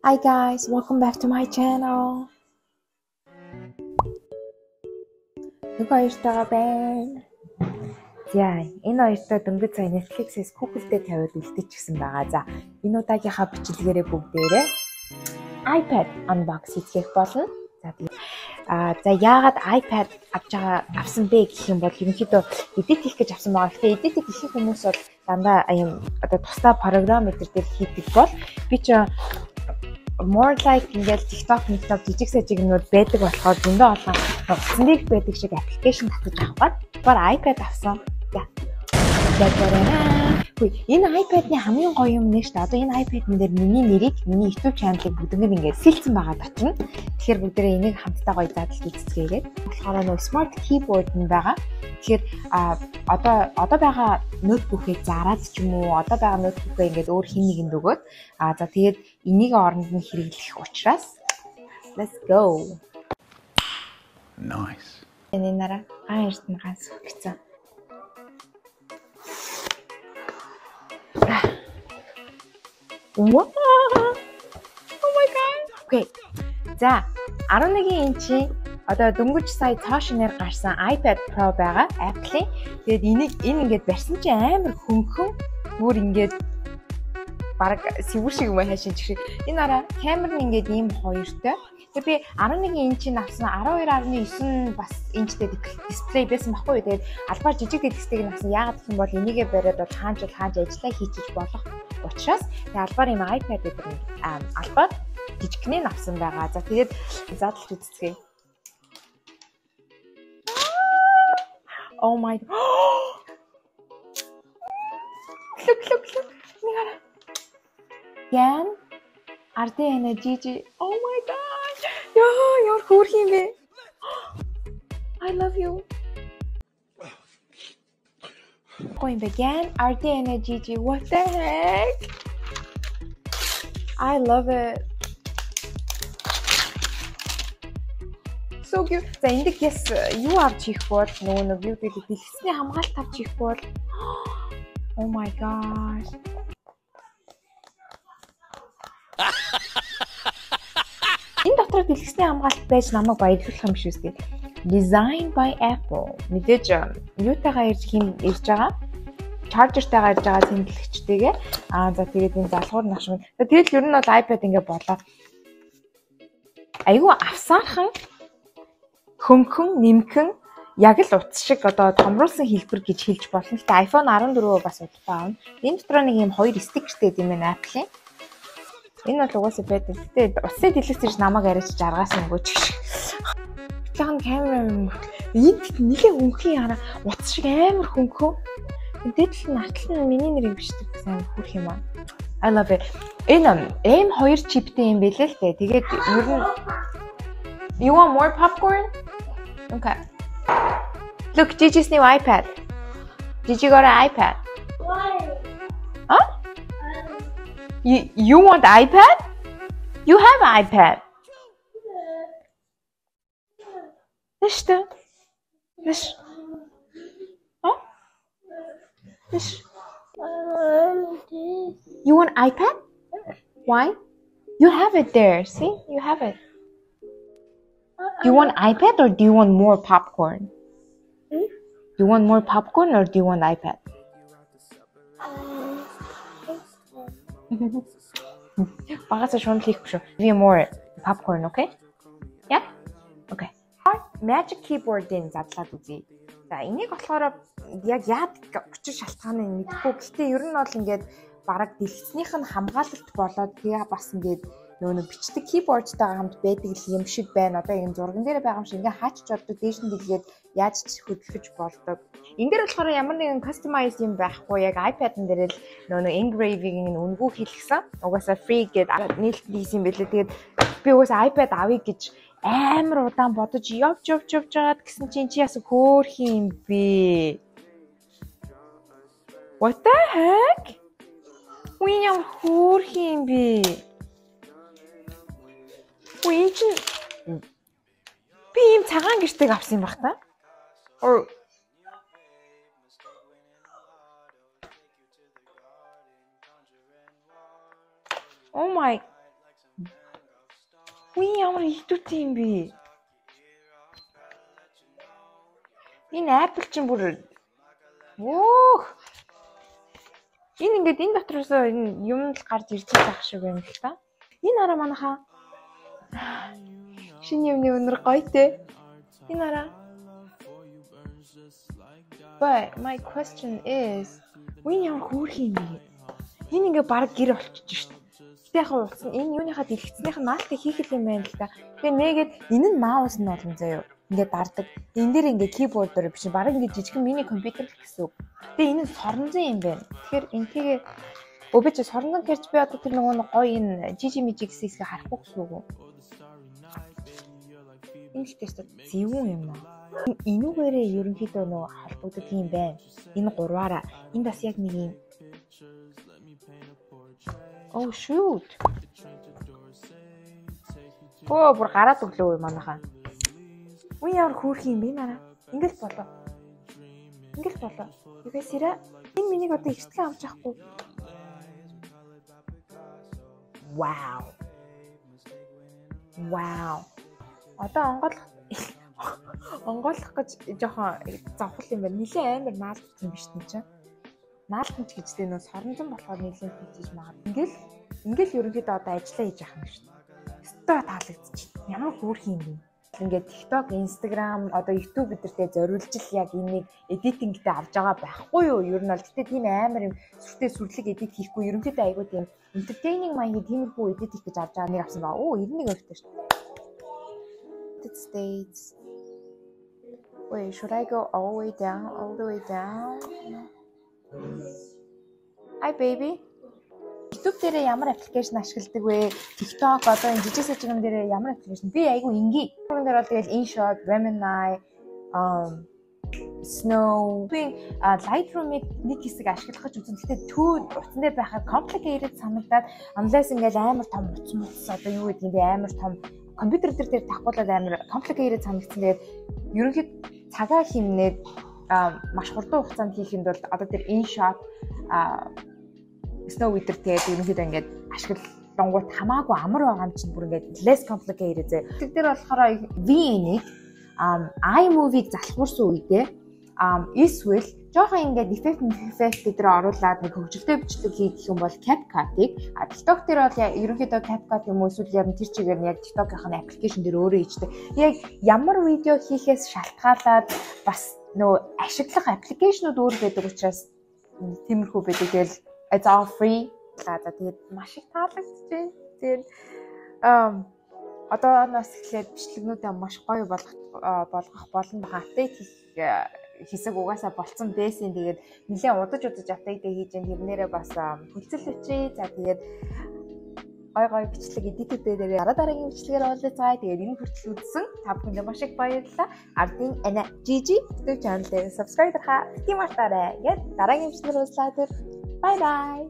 Hi guys, welcome back to my channel. Нэг хоёртойгоо байна. За, энэ хоёртой дөнгөж сая Netflix-ээс Google-тэй тавиад үлдээчихсэн байгаа. За, энэ удаагийнхаа бичлэгээрээ бүгдээрээ iPad unbox хийх болно. За яагаад iPad авсан бэ гэх юм бол ерөнхийдөө edit хийх гэж авсан байгаа. Гэхдээ edit хийх хүмүүс бол дандаа одоо тусдаа програм дээр хийдэг бол би ч more like ингээл TikTok жижиг сажигнууд байдаг болохоор зөндөө олон уцсандыг байдаг шиг аппликейшн татаж авах гад iPad авсан. Энэ iPad-ны хамгийн гоё юм нэ шүү дээ. Одоо энэ iPad-н дээр миний нэрийг, миний YouTube channel-ыг бүгднийг ингээд сэлцэн байгаа очно. Тэгэхээр бүгдээрээ энийг хамтдаа гоё задлж үзцгээгээд. болохоор нэг smart keyboard нь байгаа. Тэгэхээр одоо байгаа ноутбукыг зараад ч юм уу, одоо байгаа ноутбукээ ингээд өөр хин нэгэнд өгөөд за тэгээд энийг оронд нь хэрэглэх учраас let's go. Nice. Энэ нараа эрт нь ганц өгсөн. Wow! Oh my god. Okay. За 11 инчийн одоо дөнгөж сая цоошноор гарсан iPad Pro байгаа Apple-ийн. Тэгээд энэ ингээд барьсан чинь амар хөнгөн бүр ингээд бараг сэвэр шиг юм хаашин шиг. Энэ араа камер нь ингээд ийм хоёртой. Тэгээд би 11 инчийн авсан 12.9 бас инчтэй дисплей байсан баггүй. Тэгээд албаар жижиг дэлгэцтэйг авсан. Яагаад гэх юм бол энийгээ бариад бол хаанч ажиллаа хийчих болох учраас тэгээд албаар ийм iPad гэдэг албаар жижигнээ авсан байгаа. За тэгээд задлж үзцгээе. Oh my. Look. Yan RDNA GG. Oh my god. Яа хөөх юм бэ? I love you. Going again. RDNA GG. What the heck? I love it. So cute. За энд yes юу авч хийх бол нөгөө юу гэдэг дэлгэцний хамгаалалт авч хийх бол oh my gosh. Энэ дотор дэлгэцний хамгаалалт байж намайг баярлуулах юм шүү дээ. Design by Apple. Мэдээж юутайгаа ирж байгаа. Charger-тайгаа ирж байгаа тэмдэглэгчтэйгээ. За тэгээд энэ залгуур нашиг. Тэгээд ер нь бол iPad ингээ болоо. Айгу авсаархан хөнгөн нэмхэн яг л утас шиг одоо томруулсан хэлбэр гэж хэлж болно. Гэтэ iPhone 14 бас удаа авна. Энэ дотор нэг юм хоёр стикертэй юм байна Apple-ийн. Энэ бол угаасаа байдаг. Гэтэ утасны дэлгэц ирж намайг арайч жаргасан өнгөч шиг. Тэгвэл камера энд нэлээ хөнгөн яана утас шиг амар хөнгөн. Дээдл нь артлан миний нэрийг бичдэг сайн хүрх юм аа. I love it. Энэ M2 чиптэй юм бэлээ л дээ. Тэгээд ер нь You want more popcorn? Okay. Look, Gigi's new iPad. Gigi got an iPad. Why? Huh? You want iPad? You have an iPad. Listen. Huh? You want iPad? Why? You have it there. See? You have it. Do you want iPad or do you want more popcorn? Do you want more popcorn or do you want iPad? Багасаа шунал хийхгүй шүү. Give me more popcorn, okay? Yeah? Okay. Magic keyboard-ийн задлаад үзье. За энийг болохоор яг учир шалтгааныг мэдэхгүй. Гэхдээ ер нь бол ингээд бараг дэлгэцнийх нь хамгаалалт болоод тэгээ бас ингээд нөгөө бичдэг keyboard-тайгаа хамт байдаг юм шиг байна. Одоо энэ зурган дээр байгаа юм шиг ингээ хаач чаддаг дээш нь дэлгээд яаж ч хөдөлгөж болдог. Энд дээр болохоор ямар нэгэн customize юм байхгүй. Яг iPad-н дээр л нөгөө engraving-ийн үнгүү хэлгсэн. Угаасаа free гэдэг нийлт хийсэн байлээ. Тэгээд би угаасаа iPad авъя гэж амар удаан бодож явж жаад гэсэн чинь чи ясаа хөөх юм бэ? What the heck? Уян ямар хөөх юм бэ? Уян чи би ийм цагаан гэртэг авсан юм баг та? Or Oh my Үе ямар ихтүүтэй юм бэ? Энэ Apple чинь бүр энэ ингээд энэ дотроос энэ юм л гарч ирж байгаа шиг байна л та. Энэ хараа манайхаа шинэ юмны өнөр гоё те. Энэ хараа. But my question is үе ямар хөөрхөн юм бэ? Энэ ингээд баг гэр болчихж шít. Гэтэ яг утсан энэ юуныхаа дэлгэцнийх нь маалтыг хийх юм байна л да. Тэгээ нээгээд энэ нь маус нь болон заяа. Ингээд дардаг. Энэ дээр ингээд keyboard-оор биш баг ингээд жижигхэн мини компьютер гэсэн үг. Тэгээ энэ нь соронзон юм байна. Тэгэхээр энтэйгээ өвөж соронзон гэрч би одоо тэр нөгөө гоё энэ жижиг хэсгийг харахгүй гэсэн үг. Энэ л тест зөвүүн юм аа. Энүүгээрээ ерөнхийдөө нөгөө холбогддог юм байна. Энэ гурваараа энд бас яг нэг юм. Oh shoot. Бүр гараад өглөө манайхаа. Үе ямар хөөрхөн юм бэ нараа. Ингээл болоо. Югасэра энэ миний одоо ихтгэн авч явахгүй. Wow. Одоо онгойлох гэж жоохон завхал юм байна. Нилээ амар наалтсан биш тийм чинь. Наалтан ч гэжтэй нөө соронзон болохоор нилээ хийж магад. Ингээл ерөнхийдөө одоо ажиллаа хийж явах юм шүү дээ. Өстөө таалагдчих. Ямар хөөрхөн юм бэ? Ингээд TikTok, Instagram, одоо YouTube бидэртээ зориулж л яг энийг эдитингтэй авч байгаа байхгүй юу? Ер нь бол гэтээ тийм амар юм сүрлэг эдит хийхгүй ерөнхийдөө айгуу тийм entertaining маягийн тиймэрхүү эдит хийх гэж авч байгаа нэг авсан баа. 91 өртөө шүү дээ. United States. Wait, should I go all the way down? Hi baby. YouTube дээр ямар аппликейшн ашигладаг вэ? TikTok одоо энэ жижиг сажигн дээр ямар аппликейшн? Би айгу ингийн. Програм дээр бол тэгэл InShot, Remini, Snow, Lightroom-ыг нэг хэсэг ашиглах гэж үзэн. Гэхдээ утсан дээр байхад complicated санагдаад unless ингээл амар том утас одоо юу гэдэг юм бэ? Амар том компьютер дээр тахуулаад амар complicated санагдсан. Тэгээд ерөнхийд цагаа хэмнээд маш хурдан хугацаанд хийх юм бол одоо тэр InShot Snow Eater тэгээд ерөнхийдөө ингээд ашиглангууд хамаагүй амар байгаа юм чинь бүр ингээд less complicated зэ. Тэр дээр болохоор VN-ийг iMovie-г залхуурсан үедээ эсвэл жоохон ингээд effect гэдэр оруулаад нэг хөгжилтэй бичлэг хийх юм бол CapCut-ыг TikTok дээр бол ерөнхийдөө CapCut юм уу эсвэл яг тэр чигээр нь яг TikTok-ийн аппликейшн дээр өөрөө хийжтэй. Яг ямар видео хийхээс шалтгаалаад бас нөө ашиглах аппликейшнуд өөр байдаг учраас тиймэрхүү байдаг. Тэгэл it's all free. Тэгээд маш их таалагдчихжээ. Тэгээд одоо нас эхлээд бичлэгнүүдээ маш гоё болгох болно. Апдейт хийсэг угаасаа болцсон байсан. Тэгээд нэлээд удаж апдейт хийж энэ тэрнээрээ бас хүлцэл өчрээ. За тэгээд гой бичлэг эдитүүдээр дараагийн бичлэгээр оруулцгаая. Тэгээд энэ хүртэл үзсэн та бүхэндээ маш их баярлалаа. Ардын Ана Gigi YouTube channel-ийг subscribe дарахаа бити мартаарай. Тэгээд дараагийн бичлэгээр уулзлаа. Bye bye.